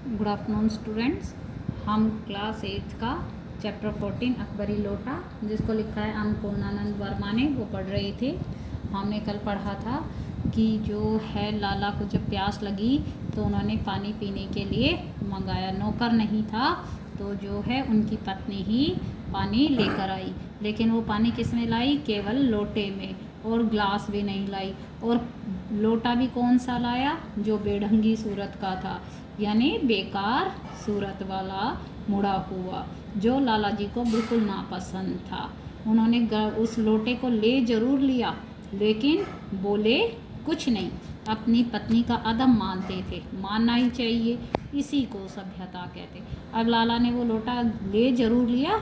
Good afternoon students. हम class 8 का chapter 14 Akbari लोटा, जिसको लिखा है अन्नपूर्णानंद वर्मा ने, वो पढ़ रहे थे। हमने कल पढ़ा था कि जो है लाला को जब प्यास लगी तो उन्होंने पानी पीने के लिए मंगाया। नौकर नहीं था, तो जो है उनकी पत्नी ही पानी लेकर आई। लेकिन वो पानी किस में लाई? केवल लोटे में, और ग्लास भी नहीं लाई। और लोटा भी कौन सा लाया? जो बेढंगी सूरत का था, यानी बेकार सूरत वाला, मुड़ा हुआ, जो लाला जी को बिल्कुल नापसंद था। उन्होंने उस लोटे को ले जरूर लिया, लेकिन बोले कुछ नहीं। अपनी पत्नी का अदब मानते थे, मानना ही चाहिए, इसी को सभ्यता कहते। अब लाला ने वो लोटा ले जरूर लिया,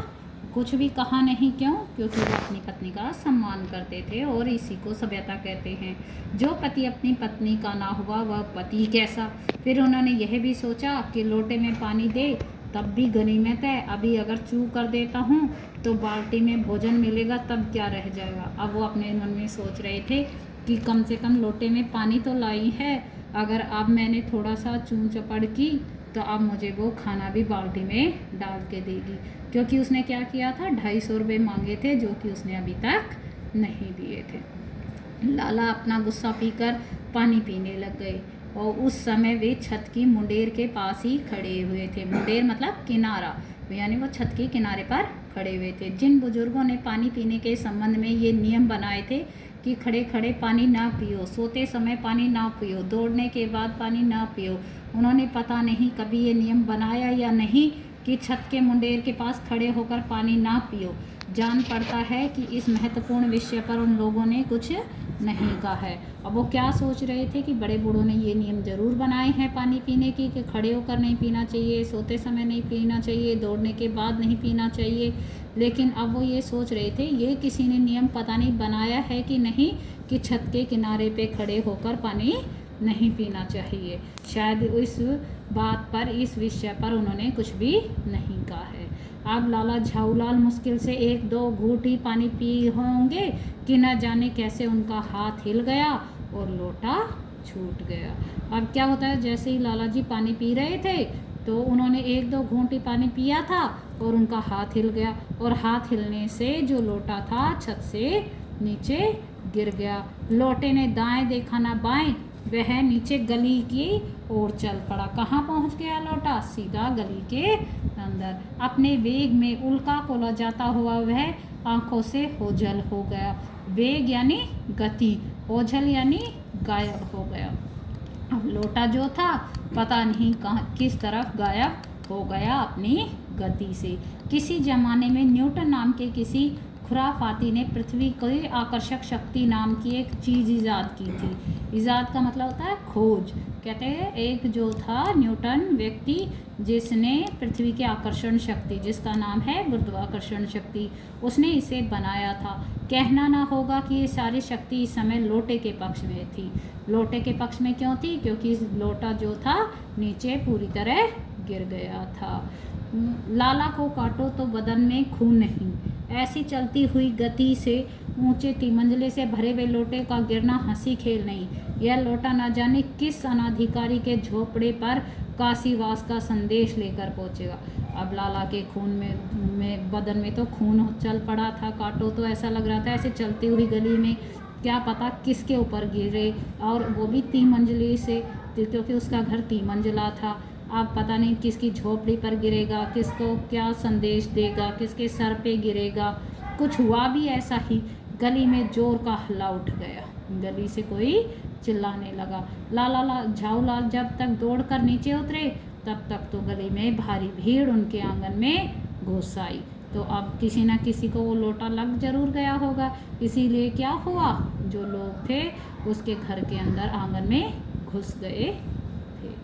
कुछ भी कहा नहीं। क्यों? क्योंकि वो अपनी पत्नी का सम्मान करते थे, और इसी को सभ्यता कहते हैं। जो पति अपनी पत्नी का ना हुआ, वह पति कैसा। फिर उन्होंने यह भी सोचा कि लोटे में पानी दे तब भी गनीमत है, अभी अगर चू कर देता हूँ तो बाल्टी में भोजन मिलेगा, तब क्या रह जाएगा। अब वो अपने मन में सोच रहे थे कि कम से कम लोटे में पानी तो लाई है, अगर अब मैंने थोड़ा सा चूं चपड़ की तो अब मुझे वो खाना भी बाल्टी में डाल के देगी। क्योंकि उसने क्या किया था? 250 रुपये मांगे थे, जो कि उसने अभी तक नहीं दिए थे। लाला अपना गुस्सा पीकर पानी पीने लग गए, और उस समय वे छत की मुंडेर के पास ही खड़े हुए थे। मुंडेर मतलब किनारा, यानी वो छत के किनारे पर खड़े हुए थे। जिन बुजुर्गों ने पानी पीने के संबंध में ये नियम बनाए थे कि खड़े खड़े पानी ना पियो, सोते समय पानी ना पियो, दौड़ने के बाद पानी ना पियो, उन्होंने पता नहीं कभी ये नियम बनाया या नहीं कि छत के मुंडेर के पास खड़े होकर पानी ना पियो। जान पड़ता है कि इस महत्वपूर्ण विषय पर उन लोगों ने कुछ नहीं कहा है। अब वो क्या सोच रहे थे कि बड़े बूढ़ों ने ये नियम ज़रूर बनाए हैं पानी पीने की, कि खड़े होकर नहीं पीना चाहिए, सोते समय नहीं पीना चाहिए, दौड़ने के बाद नहीं पीना चाहिए। लेकिन अब वो ये सोच रहे थे, ये किसी ने नियम पता नहीं बनाया है कि नहीं कि छत के किनारे पे खड़े होकर पानी नहीं पीना चाहिए। शायद इस बात पर, इस विषय पर उन्होंने कुछ भी नहीं कहा है। अब लाला झाऊलाल मुश्किल से 1-2 घूंट ही पानी पी होंगे कि न जाने कैसे उनका हाथ हिल गया और लोटा छूट गया। अब क्या होता है, जैसे ही लाला जी पानी पी रहे थे तो उन्होंने 1-2 घूंट ही पानी पिया था और उनका हाथ हिल गया, और हाथ हिलने से जो लोटा था छत से नीचे गिर गया। लोटे ने दाएं देखा ना बाएं, वह नीचे गली की ओर चल पड़ा। कहाँ पहुंच गया लोटा? सीधा गली के अंदर। अपने वेग में उल्का को जाता हुआ वह आंखों से ओझल हो गया। वेग यानी गति, ओझल यानी गायब हो गया। अब लोटा जो था पता नहीं कहाँ किस तरफ गायब हो गया अपनी गति से। किसी जमाने में न्यूटन नाम के किसी खुराफाती ने पृथ्वी की आकर्षक शक्ति नाम की एक चीज़ ईजाद की थी। ईजाद का मतलब होता है खोज। कहते हैं एक जो था न्यूटन व्यक्ति, जिसने पृथ्वी की आकर्षण शक्ति, जिसका नाम है गुरुत्वाकर्षण शक्ति, उसने इसे बनाया था। कहना ना होगा कि ये सारी शक्ति इस समय लोटे के पक्ष में थी। लोटे के पक्ष में क्यों थी? क्योंकि लोटा जो था नीचे पूरी तरह गिर गया था। लाला को काटो तो बदन में खून नहीं, ऐसी चलती हुई गति से ऊंचे तिमंजले से भरे हुए लोटे का गिरना हंसी खेल नहीं। यह लोटा न जाने किस अनाधिकारी के झोपड़े पर काशीवास का संदेश लेकर पहुंचेगा। अब लाला के खून में बदन में तो खून चल पड़ा था। काटो तो ऐसा लग रहा था ऐसे चलती हुई गली में क्या पता किसके ऊपर गिरे, और वो भी तिमंजले से, क्योंकि उसका घर तिमंजला था। अब पता नहीं किसकी झोपड़ी पर गिरेगा, किसको क्या संदेश देगा, किसके सर पे गिरेगा। कुछ हुआ भी ऐसा ही। गली में जोर का हल्ला उठ गया, गली से कोई चिल्लाने लगा। लाला झाऊलाल जब तक दौड़कर नीचे उतरे, तब तक तो गली में भारी भीड़ उनके आंगन में घुस आई। तो अब किसी न किसी को वो लोटा लग जरूर गया होगा। इसीलिए क्या हुआ, जो लोग थे उसके घर के अंदर आंगन में घुस गए थे।